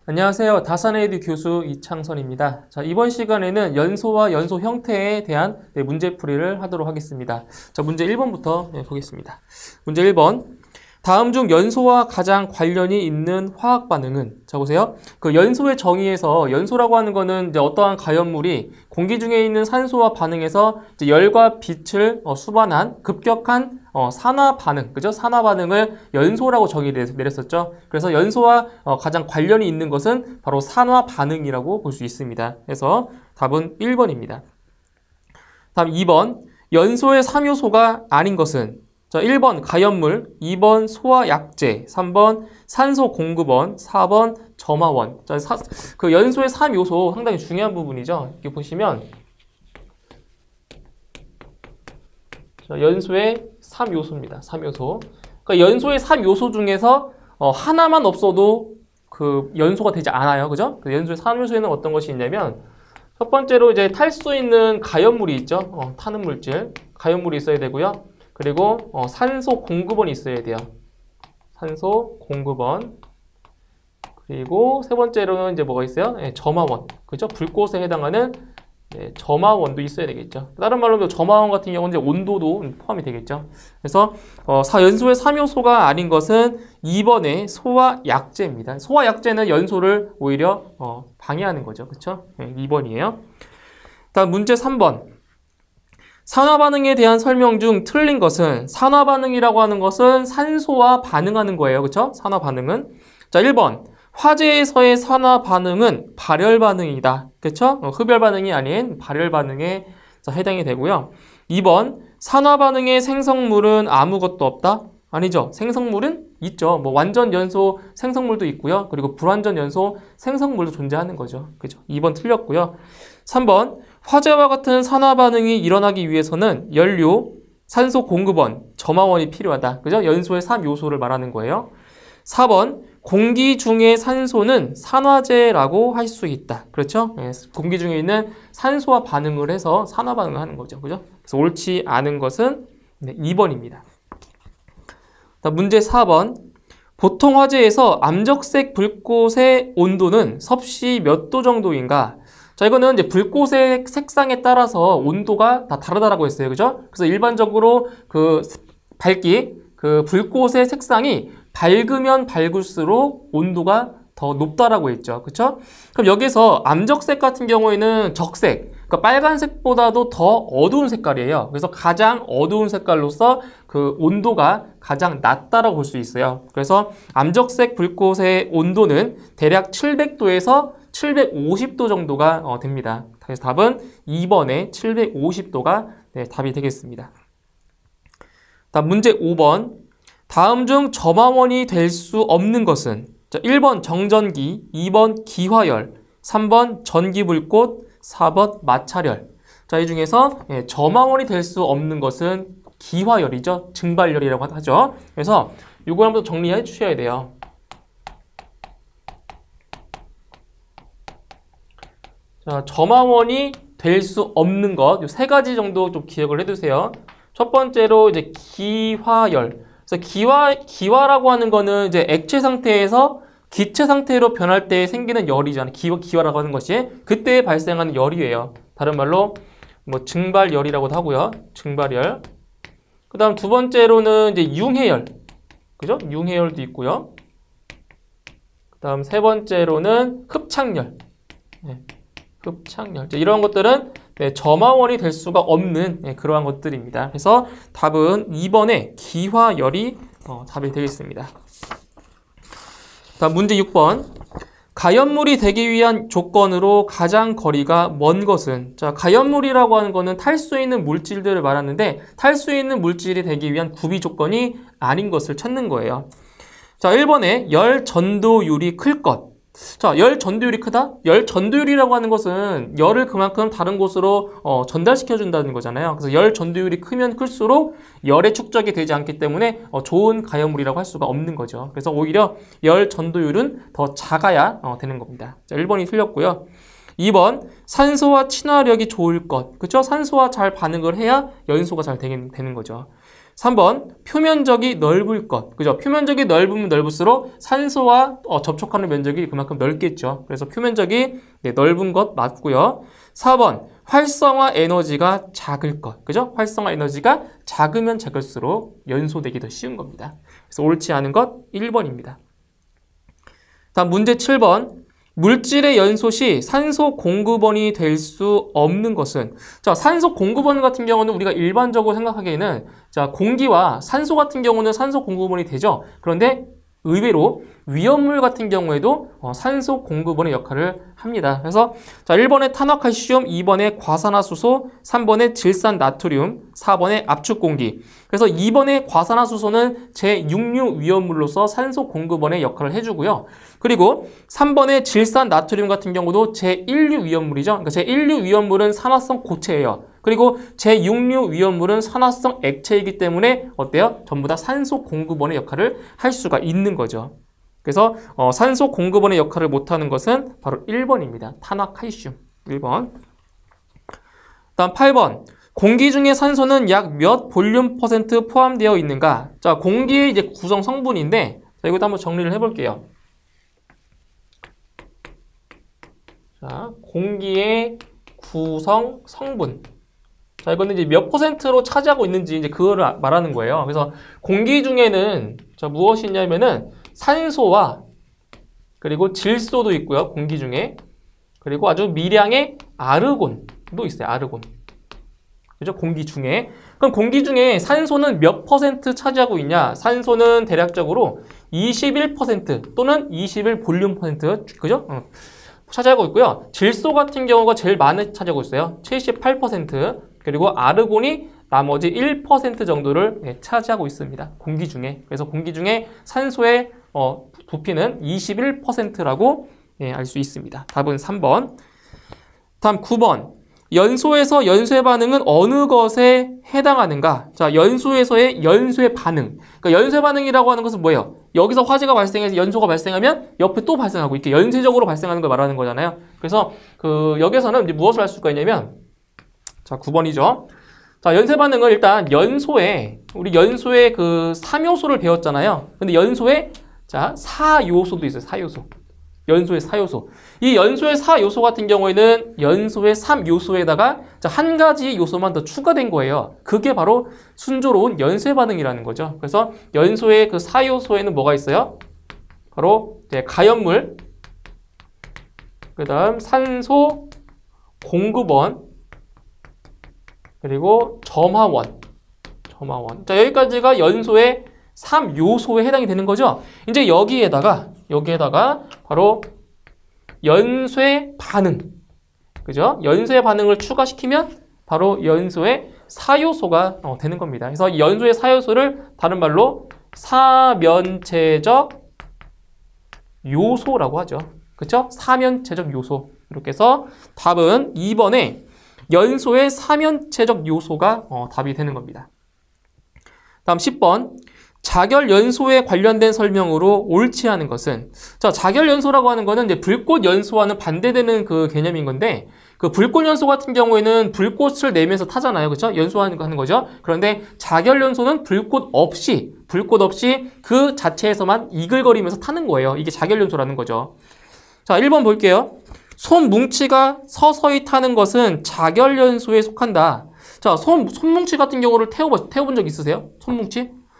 안녕하세요. 다산에이드 교수 이창선입니다. 자, 이번 시간에는 연소와 연소 형태에 대한 문제풀이를 하도록 하겠습니다. 자, 문제 1번부터 보겠습니다. 문제 1번. 다음 중 연소와 가장 관련이 있는 화학 반응은? 자, 보세요. 그 연소의 정의에서 연소라고 하는 거는 이제 어떠한 가연물이 공기 중에 있는 산소와 반응해서 이제 열과 빛을 수반한 급격한 산화 반응, 그죠? 산화 반응을 연소라고 정의를 내렸었죠. 그래서 연소와 가장 관련이 있는 것은 바로 산화 반응이라고 볼 수 있습니다. 그래서 답은 1번입니다. 다음 2번. 연소의 3요소가 아닌 것은? 자, 1번 가연물, 2번 소화약제, 3번 산소 공급원, 4번 점화원. 자, 그 연소의 3요소 상당히 중요한 부분이죠. 이렇게 보시면 자, 연소의 3요소입니다. 3요소. 그러니까 연소의 3요소 중에서 하나만 없어도 그 연소가 되지 않아요. 그죠? 그 연소의 3요소에는 어떤 것이 있냐면 첫 번째로 이제 탈 수 있는 가연물이 있죠. 타는 물질. 가연물이 있어야 되고요. 그리고 산소 공급원이 있어야 돼요. 산소 공급원. 그리고 세 번째로는 이제 뭐가 있어요? 점화원. 그죠? 불꽃에 해당하는 점화원도 있어야 되겠죠. 다른 말로 점화원 같은 경우는 이제 온도도 포함이 되겠죠. 그래서 연소의 3요소가 아닌 것은 2번의 소화약제입니다. 소화약제는 연소를 오히려 방해하는 거죠. 그렇죠? 2번이에요. 다음 문제 3번. 산화반응에 대한 설명 중 틀린 것은? 산화반응이라고 하는 것은 산소와 반응하는 거예요. 그렇죠? 산화반응은. 자, 1번. 화재에서의 산화반응은 발열반응이다. 그렇죠? 흡열반응이 아닌 발열반응에 해당이 되고요. 2번. 산화반응의 생성물은 아무것도 없다? 아니죠. 생성물은 있죠. 뭐 완전 연소 생성물도 있고요. 그리고 불완전 연소 생성물도 존재하는 거죠. 그죠? 2번 틀렸고요. 3번. 화재와 같은 산화 반응이 일어나기 위해서는 연료, 산소 공급원, 점화원이 필요하다. 그죠? 연소의 3요소를 말하는 거예요. 4번. 공기 중의 산소는 산화제라고 할 수 있다. 그렇죠? 공기 중에 있는 산소와 반응을 해서 산화 반응을 하는 거죠. 그죠? 그래서 옳지 않은 것은 2번입니다. 문제 4번. 보통 화재에서 암적색 불꽃의 온도는 섭씨 몇 도 정도인가? 자, 이거는 이제 불꽃의 색상에 따라서 온도가 다 다르다라고 했어요. 그죠? 그래서 일반적으로 그 불꽃의 색상이 밝으면 밝을수록 온도가 더 높다라고 했죠. 그쵸? 그럼 여기서 암적색 같은 경우에는 적색, 그러니까 빨간색보다도 더 어두운 색깔이에요. 그래서 가장 어두운 색깔로서 그 온도가 가장 낮다라고 볼 수 있어요. 그래서 암적색 불꽃의 온도는 대략 700도에서 750도 정도가 됩니다. 그래서 답은 2번에 750도가 답이 되겠습니다. 다음 문제 5번. 다음 중 점화원이 될 수 없는 것은? 자, 1번 정전기, 2번 기화열, 3번 전기불꽃, 4번 마찰열. 자, 이 중에서 점화원이 될 수 없는 것은 기화열이죠. 증발열이라고 하죠. 그래서 이걸 한번 정리해 주셔야 돼요. 자, 점화원이 될 수 없는 것, 이 세 가지 정도 좀 기억을 해두세요. 첫 번째로 이제 기화열. 그래서 기화라고 하는 거는 이제 액체 상태에서 기체 상태로 변할 때 생기는 열이잖아요. 기화라고 하는 것이 그때 발생하는 열이에요. 다른 말로 뭐 증발열이라고도 하고요. 증발열. 그 다음 두 번째로는 이제 융해열. 그죠? 융해열도 있고요. 그 다음 세 번째로는 흡착열. 흡착열. 이런 것들은 점화원이 될 수가 없는 그러한 것들입니다. 그래서 답은 2번에 기화열이 답이 되겠습니다. 다음 문제 6번. 가연물이 되기 위한 조건으로 가장 거리가 먼 것은? 자, 가연물이라고 하는 거는 탈 수 있는 물질들을 말하는데 탈 수 있는 물질이 되기 위한 구비 조건이 아닌 것을 찾는 거예요. 자, 1번에 열 전도율이 클 것. 자, 열 전도율이 크다? 열 전도율이라고 하는 것은 열을 그만큼 다른 곳으로 전달시켜 준다는 거잖아요. 그래서 열 전도율이 크면 클수록 열의 축적이 되지 않기 때문에 좋은 가연물이라고 할 수가 없는 거죠. 그래서 오히려 열 전도율은 더 작아야 되는 겁니다. 자, 1번이 틀렸고요. 2번, 산소와 친화력이 좋을 것. 그쵸? 산소와 잘 반응을 해야 연소가 잘 되는 거죠. 3번 표면적이 넓을 것. 그죠? 표면적이 넓으면 넓을수록 산소와 접촉하는 면적이 그만큼 넓겠죠. 그래서 표면적이 넓은 것 맞고요. 4번 활성화 에너지가 작을 것. 그죠? 활성화 에너지가 작으면 작을수록 연소되기 더 쉬운 겁니다. 그래서 옳지 않은 것 1번입니다. 다음 문제 7번. 물질의 연소 시 산소 공급원이 될 수 없는 것은, 자, 산소 공급원 같은 경우는 우리가 일반적으로 생각하기에는, 자, 공기와 산소 같은 경우는 산소 공급원이 되죠. 그런데 의외로 위험물 같은 경우에도 산소 공급원의 역할을 합니다. 그래서 자, 1번에 탄화칼슘, 2번에 과산화수소, 3번에 질산나트륨, 4번에 압축공기. 그래서 2번의 과산화수소는 제6류 위험물로서 산소 공급원의 역할을 해주고요. 그리고 3번의 질산나트륨 같은 경우도 제1류 위험물이죠. 그러니까 제1류 위험물은 산화성 고체예요. 그리고 제6류 위험물은 산화성 액체이기 때문에 어때요? 전부 다 산소 공급원의 역할을 할 수가 있는 거죠. 그래서 산소 공급원의 역할을 못하는 것은 바로 1번입니다. 탄화칼슘 1번. 다음 8번. 공기 중에 산소는 약 몇 볼륨 퍼센트 포함되어 있는가? 자, 공기의 이제 구성 성분인데, 자, 이것도 한번 정리를 해볼게요. 자, 공기의 구성 성분. 자, 이거는 이제 몇 퍼센트로 차지하고 있는지 이제 그거를 말하는 거예요. 그래서 공기 중에는 자, 무엇이 있냐면은 산소와 그리고 질소도 있고요. 공기 중에. 그리고 아주 미량의 아르곤도 있어요. 아르곤. 그죠? 공기 중에. 그럼 공기 중에 산소는 몇 퍼센트 차지하고 있냐? 산소는 대략적으로 21% 또는 21 볼륨 퍼센트. 그죠? 차지하고 있고요. 질소 같은 경우가 제일 많이 차지하고 있어요. 78%. 그리고 아르곤이 나머지 1% 정도를 차지하고 있습니다. 공기 중에. 그래서 공기 중에 산소의 부피는 21%라고 알 수 있습니다. 답은 3번. 다음 9번. 연소에서 연소의 반응은 어느 것에 해당하는가? 자, 연소에서의 연소의 반응. 그러니까 연소의 반응이라고 하는 것은 뭐예요? 여기서 화재가 발생해서 연소가 발생하면 옆에 또 발생하고 이렇게 연쇄적으로 발생하는 걸 말하는 거잖아요. 그래서 여기서는 이제 무엇을 할 수가 있냐면, 자, 9번이죠. 자, 연쇄 반응은 일단 우리 연소의 그 3요소를 배웠잖아요. 근데 연소에 자, 4요소도 있어요. 4요소. 연소의 4요소. 이 연소의 4요소 같은 경우에는 연소의 3요소에다가 한 가지 요소만 더 추가된 거예요. 그게 바로 순조로운 연쇄 반응이라는 거죠. 그래서 연소의 그 4요소에는 뭐가 있어요? 바로 이제 가연물, 그 다음 산소 공급원, 그리고 점화원. 자, 여기까지가 연소의 3요소에 해당이 되는 거죠. 이제 여기에다가 바로 연쇄 반응. 그죠? 연쇄 반응을 추가시키면 바로 연소의 4요소가 되는 겁니다. 그래서 이 연소의 4요소를 다른 말로 사면체적 요소라고 하죠. 그렇죠? 사면체적 요소. 이렇게 해서 답은 2번에 연소의 사면체적 요소가 답이 되는 겁니다. 다음 10번. 자결연소에 관련된 설명으로 옳지 않은 것은, 자, 자결연소라고 하는 거는 이제 불꽃연소와는 반대되는 그 개념인 건데, 그 불꽃연소 같은 경우에는 불꽃을 내면서 타잖아요. 그렇죠? 연소하는 거죠. 그런데 자결연소는 불꽃 없이 그 자체에서만 이글거리면서 타는 거예요. 이게 자결연소라는 거죠. 자, 1번 볼게요. 손뭉치가 서서히 타는 것은 자결연소에 속한다. 자, 손뭉치 같은 경우를 태워본 적 있으세요?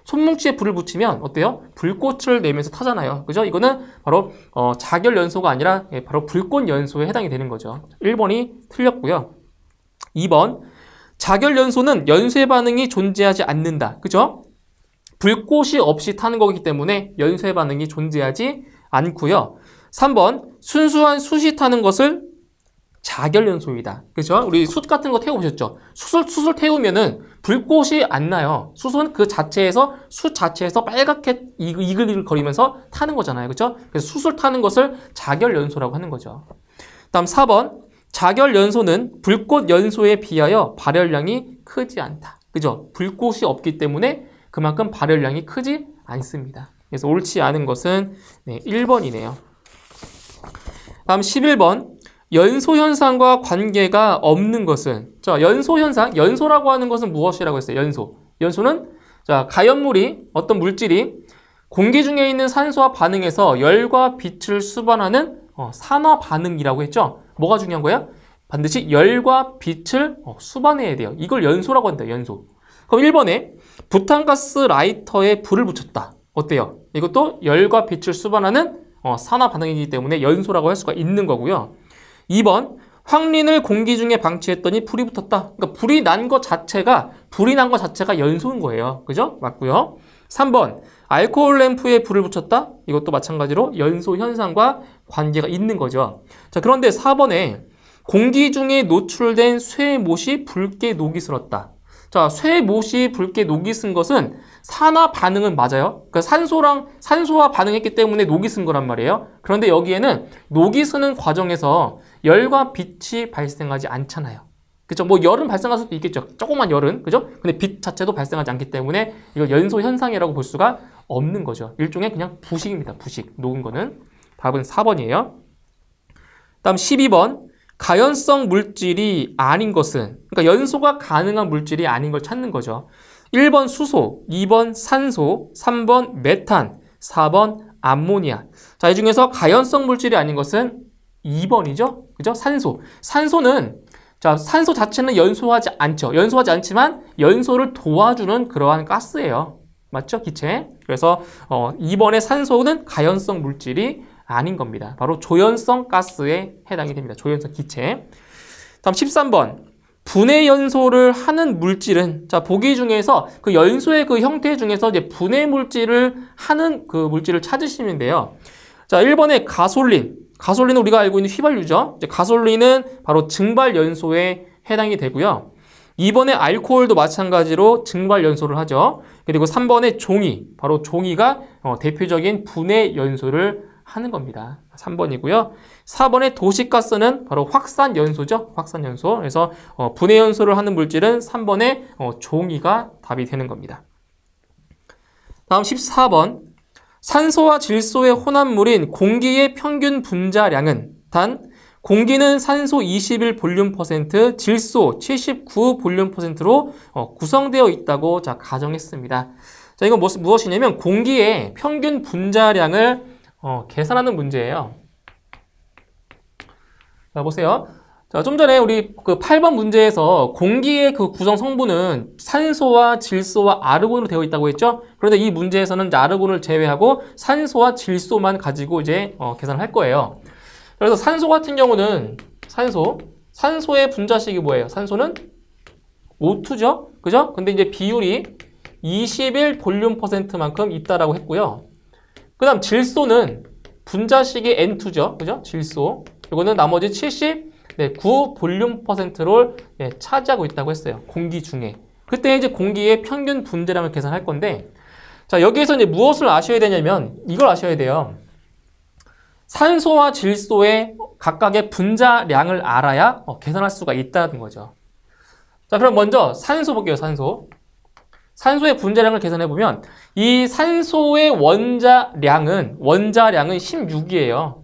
손뭉치에 불을 붙이면 어때요? 불꽃을 내면서 타잖아요. 그죠? 이거는 바로 자결연소가 아니라 바로 불꽃연소에 해당이 되는 거죠. 1번이 틀렸고요. 2번. 자결연소는 연쇄 반응이 존재하지 않는다. 그죠? 불꽃이 없이 타는 거기 때문에 연쇄 반응이 존재하지 않고요. 3번. 순수한 숯이 타는 것을 자결연소이다. 그죠? 우리 숯 같은 거 태워보셨죠? 숯을 태우면은 불꽃이 안 나요. 숯은 그 자체에서, 숯 자체에서 빨갛게 이글이글 거리면서 타는 거잖아요. 그죠? 그래서 숯을 타는 것을 자결연소라고 하는 거죠. 다음 4번. 자결연소는 불꽃연소에 비하여 발열량이 크지 않다. 그죠? 불꽃이 없기 때문에 그만큼 발열량이 크지 않습니다. 그래서 옳지 않은 것은 1번이네요. 다음 11번. 연소현상과 관계가 없는 것은, 자, 연소현상, 연소라고 하는 것은 무엇이라고 했어요? 연소는 자, 가연물이 어떤 물질이 공기 중에 있는 산소와 반응해서 열과 빛을 수반하는 산화 반응이라고 했죠. 뭐가 중요한 거예요? 반드시 열과 빛을 수반해야 돼요. 이걸 연소라고 한다. 연소. 그럼 1번에 부탄가스 라이터에 불을 붙였다. 어때요? 이것도 열과 빛을 수반하는 산화 반응이기 때문에 연소라고 할 수가 있는 거고요. 2번 황린을 공기 중에 방치했더니 불이 붙었다. 그러니까 불이 난 것 자체가 연소인 거예요. 그죠? 맞고요. 3번 알코올 램프에 불을 붙였다. 이것도 마찬가지로 연소 현상과 관계가 있는 거죠. 자, 그런데 4번에 공기 중에 노출된 쇠못이 붉게 녹이 슬었다. 자, 쇠못이 붉게 녹이 쓴 것은 산화 반응은 맞아요. 그러니까 산소와 반응했기 때문에 녹이 쓴 거란 말이에요. 그런데 여기에는 녹이 쓰는 과정에서 열과 빛이 발생하지 않잖아요. 그죠? 뭐 열은 발생할 수도 있겠죠. 조그만 열은. 그죠? 근데 빛 자체도 발생하지 않기 때문에 이거 연소 현상이라고 볼 수가 없는 거죠. 일종의 그냥 부식입니다. 부식. 녹은 거는. 답은 4번이에요. 다음 12번. 가연성 물질이 아닌 것은, 그러니까 연소가 가능한 물질이 아닌 걸 찾는 거죠. 1번 수소, 2번 산소, 3번 메탄, 4번 암모니아. 자, 이 중에서 가연성 물질이 아닌 것은 2번이죠. 그죠? 산소. 산소는, 자, 산소 자체는 연소하지 않죠. 연소하지 않지만 연소를 도와주는 그러한 가스예요. 맞죠? 기체. 그래서 2번의 산소는 가연성 물질이 아닌 겁니다. 바로 조연성 가스에 해당이 됩니다. 조연성 기체. 다음 13번. 분해 연소를 하는 물질은, 자, 보기 중에서 그 연소의 그 형태 중에서 이제 분해 물질을 하는 그 물질을 찾으시면 돼요. 자, 1번에 가솔린. 가솔린은 우리가 알고 있는 휘발유죠. 이제 가솔린은 바로 증발 연소에 해당이 되고요. 2번에 알코올도 마찬가지로 증발 연소를 하죠. 그리고 3번에 종이. 바로 종이가 대표적인 분해 연소를 하는 겁니다. 3번이고요. 4번의 도시가스는 바로 확산연소죠. 확산연소. 그래서 분해 연소를 하는 물질은 3번의 종이가 답이 되는 겁니다. 다음 14번. 산소와 질소의 혼합물인 공기의 평균 분자량은 단 공기는 산소 21 볼륨 %, 질소 79 볼륨 %로 구성되어 있다고 자 가정했습니다. 자, 이건 무엇이냐면 공기의 평균 분자량을 계산하는 문제예요. 자, 보세요. 자, 좀 전에 우리 그 8번 문제에서 공기의 그 구성 성분은 산소와 질소와 아르곤으로 되어 있다고 했죠? 그런데 이 문제에서는 아르곤을 제외하고 산소와 질소만 가지고 이제 계산을 할 거예요. 그래서 산소 같은 경우는 산소의 분자식이 뭐예요? 산소는 O2죠? 그죠? 근데 이제 비율이 21 볼륨 %만큼 있다라고 했고요. 그 다음 질소는 분자식이 N2죠. 그죠? 질소. 이거는 나머지 79 볼륨 %를 차지하고 있다고 했어요. 공기 중에. 그때 이제 공기의 평균 분자량을 계산할 건데, 자, 여기에서 이제 무엇을 아셔야 되냐면, 이걸 아셔야 돼요. 산소와 질소의 각각의 분자량을 알아야 계산할 수가 있다는 거죠. 자, 그럼 먼저 산소 볼게요. 산소의 분자량을 계산해보면 이 산소의 원자량은 16이에요.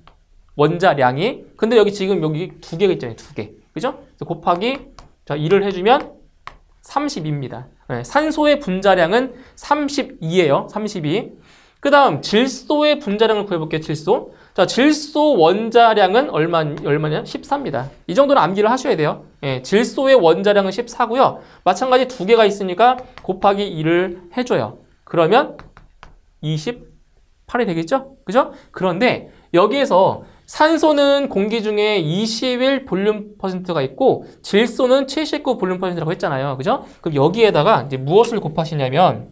원자량이. 근데 여기 지금 여기 두 개가 있잖아요. 두 개. 그죠? 곱하기 자 2를 해주면 30입니다. 네, 산소의 분자량은 32예요. 32. 그 다음 질소의 분자량을 구해볼게요. 질소. 자, 질소 원자량은 얼마냐? 14입니다. 이 정도는 암기를 하셔야 돼요. 예, 질소의 원자량은 14고요. 마찬가지 두 개가 있으니까 곱하기 2를 해줘요. 그러면 28이 되겠죠? 그죠? 그런데 여기에서 산소는 공기 중에 21 볼륨 %가 있고 질소는 79 볼륨 %라고 했잖아요. 그죠? 그럼 여기에다가 이제 무엇을 곱하시냐면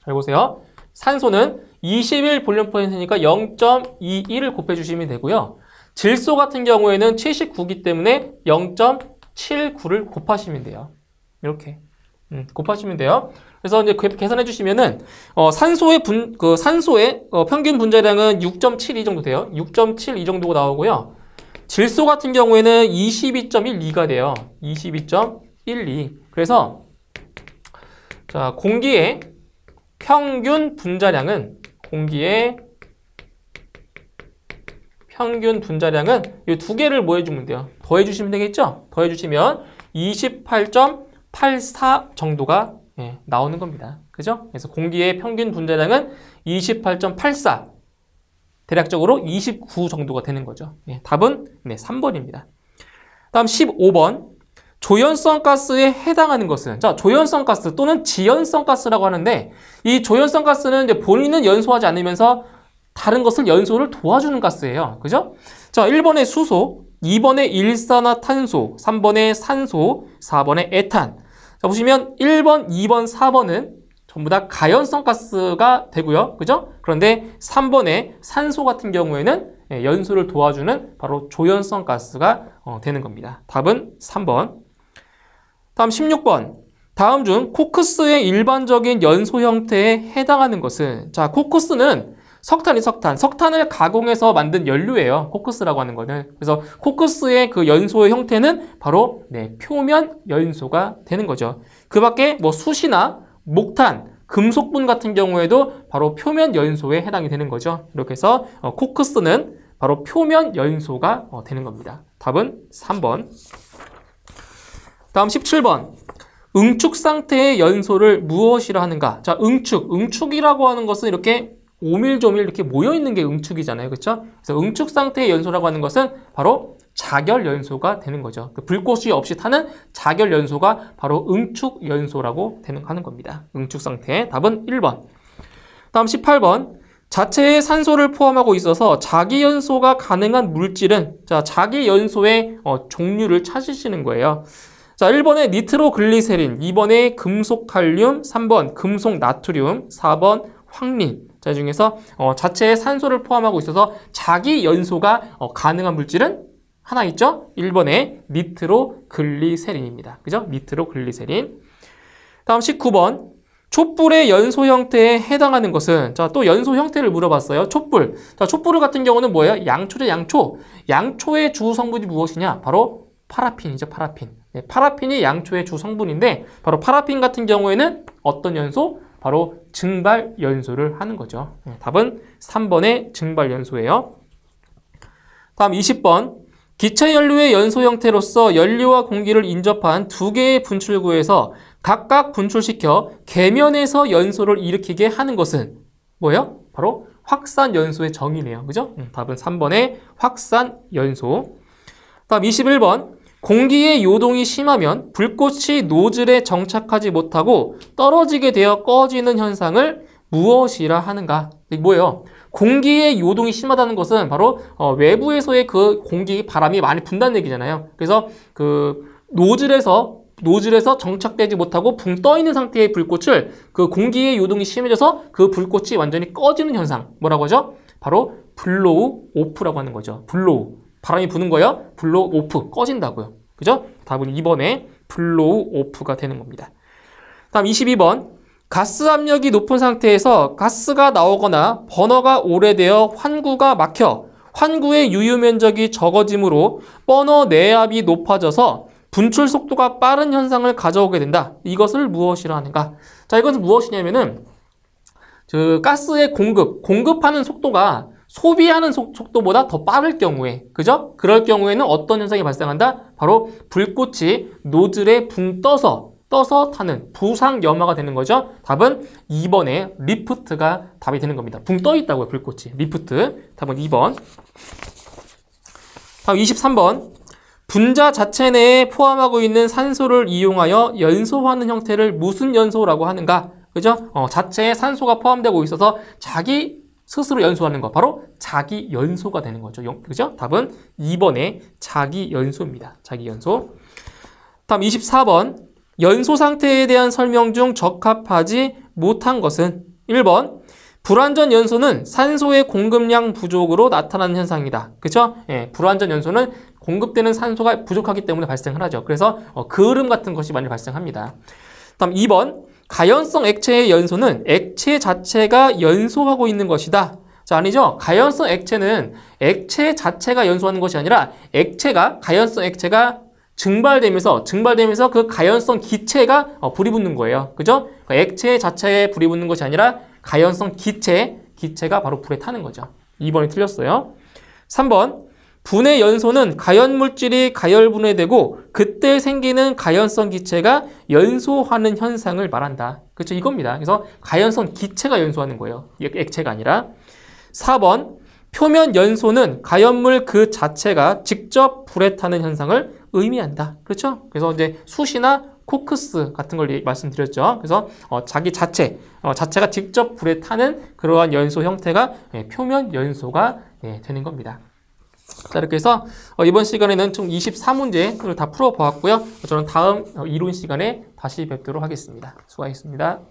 잘 보세요. 산소는 21 볼륨 %니까 0.21을 곱해주시면 되고요. 질소 같은 경우에는 79이기 때문에 0.79를 곱하시면 돼요. 이렇게 곱하시면 돼요. 그래서 이제 계산해 주시면은 산소의 평균 분자량은 6.72 정도 돼요. 6.72 정도가 나오고요. 질소 같은 경우에는 22.12가 돼요. 22.12. 그래서 자, 공기의 평균 분자량은 이 두 개를 뭐 해주면 돼요? 더해주시면 되겠죠? 더해주시면 28.84 정도가 나오는 겁니다. 그죠? 그래서 공기의 평균 분자량은 28.84. 대략적으로 29 정도가 되는 거죠. 답은 3번입니다. 다음 15번. 조연성 가스에 해당하는 것은, 자, 조연성 가스 또는 지연성 가스라고 하는데, 이 조연성 가스는 이제 본인은 연소하지 않으면서 다른 것을 연소를 도와주는 가스예요. 그죠? 자, 1번에 수소, 2번에 일산화탄소, 3번에 산소, 4번에 에탄. 자, 보시면 1번, 2번, 4번은 전부 다 가연성 가스가 되고요. 그죠? 그런데 3번에 산소 같은 경우에는 연소를 도와주는 바로 조연성 가스가 되는 겁니다. 답은 3번. 다음 16번. 다음 중 코크스의 일반적인 연소 형태에 해당하는 것은, 자, 코크스는 석탄을 가공해서 만든 연료예요. 코크스라고 하는 거는. 그래서 코크스의 그 연소의 형태는 바로 표면 연소가 되는 거죠. 그 밖에 뭐 숯이나 목탄, 금속분 같은 경우에도 바로 표면 연소에 해당이 되는 거죠. 이렇게 해서 코크스는 바로 표면 연소가 되는 겁니다. 답은 3번. 다음 17번. 응축 상태의 연소를 무엇이라 하는가? 자, 응축이라고 하는 것은 이렇게 오밀조밀 이렇게 모여있는 게 응축이잖아요. 그렇죠? 그래서 응축 상태의 연소라고 하는 것은 바로 자결 연소가 되는 거죠. 불꽃이 없이 타는 자결 연소가 바로 응축 연소라고 하는 겁니다. 응축 상태. 답은 1번. 다음 18번. 자체에 산소를 포함하고 있어서 자기 연소가 가능한 물질은, 자, 자기 연소의 종류를 찾으시는 거예요. 자, 1번에 니트로글리세린, 2번에 금속칼륨, 3번 금속나트륨, 4번 황린. 자, 이 중에서 자체에 산소를 포함하고 있어서 자기 연소가 가능한 물질은 하나 있죠? 1번에 니트로글리세린입니다. 그죠? 니트로글리세린. 다음 19번. 촛불의 연소 형태에 해당하는 것은, 자, 또 연소 형태를 물어봤어요. 촛불. 자, 촛불 같은 경우는 뭐예요? 양초죠, 양초. 양초의 주 성분이 무엇이냐? 바로 파라핀이죠, 파라핀. 파라핀이 양초의 주 성분인데, 바로 파라핀 같은 경우에는 어떤 연소? 바로 증발 연소를 하는 거죠. 답은 3번의 증발 연소예요. 다음 20번. 기체 연료의 연소 형태로서 연료와 공기를 인접한 두 개의 분출구에서 각각 분출시켜 계면에서 연소를 일으키게 하는 것은 뭐예요? 바로 확산 연소의 정의네요. 그죠? 답은 3번의 확산 연소. 다음 21번. 공기의 요동이 심하면 불꽃이 노즐에 정착하지 못하고 떨어지게 되어 꺼지는 현상을 무엇이라 하는가? 이게 뭐예요? 공기의 요동이 심하다는 것은 바로 외부에서의 그 공기, 바람이 많이 분다는 얘기잖아요. 그래서 그 노즐에서 정착되지 못하고 붕 떠 있는 상태의 불꽃을 그 공기의 요동이 심해져서 그 불꽃이 완전히 꺼지는 현상. 뭐라고 하죠? 바로 블로우 오프라고 하는 거죠. 블로우. 바람이 부는 거예요. 블로우 오프. 꺼진다고요. 그죠? 답은 2번에 블로우 오프가 되는 겁니다. 다음 22번. 가스 압력이 높은 상태에서 가스가 나오거나 버너가 오래되어 환구가 막혀 환구의 유유 면적이 적어지므로 버너 내압이 높아져서 분출 속도가 빠른 현상을 가져오게 된다. 이것을 무엇이라 하는가? 자, 이것은 무엇이냐면은 가스의 공급하는 속도가 소비하는 속도보다 더 빠를 경우에, 그죠? 그럴 경우에는 어떤 현상이 발생한다? 바로 불꽃이 노즐에 붕 떠서 타는 부상염화가 되는 거죠. 답은 2번에 리프트가 답이 되는 겁니다. 붕 떠 있다고요, 불꽃이. 리프트. 답은 2번. 다음 23번. 분자 자체 내에 포함하고 있는 산소를 이용하여 연소하는 형태를 무슨 연소라고 하는가? 그죠? 자체에 산소가 포함되고 있어서 자기 스스로 연소하는 거, 바로 자기 연소가 되는 거죠. 그죠? 답은 2번의 자기 연소입니다. 자기 연소. 다음 24번. 연소 상태에 대한 설명 중 적합하지 못한 것은 1번. 불완전 연소는 산소의 공급량 부족으로 나타나는 현상이다. 그렇죠? 예, 불완전 연소는 공급되는 산소가 부족하기 때문에 발생을 하죠. 그래서 그을음 같은 것이 많이 발생합니다. 다음 2번. 가연성 액체의 연소는 액체 자체가 연소하고 있는 것이다. 자, 아니죠. 가연성 액체는 액체 자체가 연소하는 것이 아니라 가연성 액체가 증발되면서 그 가연성 기체가 불이 붙는 거예요. 그죠? 액체 자체에 불이 붙는 것이 아니라 가연성 기체가 바로 불에 타는 거죠. 2번이 틀렸어요. 3번. 분해 연소는 가연 물질이 가열 분해되고 그때 생기는 가연성 기체가 연소하는 현상을 말한다. 그렇죠? 이겁니다. 그래서 가연성 기체가 연소하는 거예요. 액체가 아니라. 4번 표면 연소는 가연물 그 자체가 직접 불에 타는 현상을 의미한다. 그렇죠? 그래서 이제 숯이나 코크스 같은 걸 말씀드렸죠. 그래서 자기 자체가 직접 불에 타는 그러한 연소 형태가 표면 연소가 되는 겁니다. 자, 이렇게 해서 이번 시간에는 총 24문제를 다 풀어보았고요. 저는 다음 이론 시간에 다시 뵙도록 하겠습니다. 수고하셨습니다.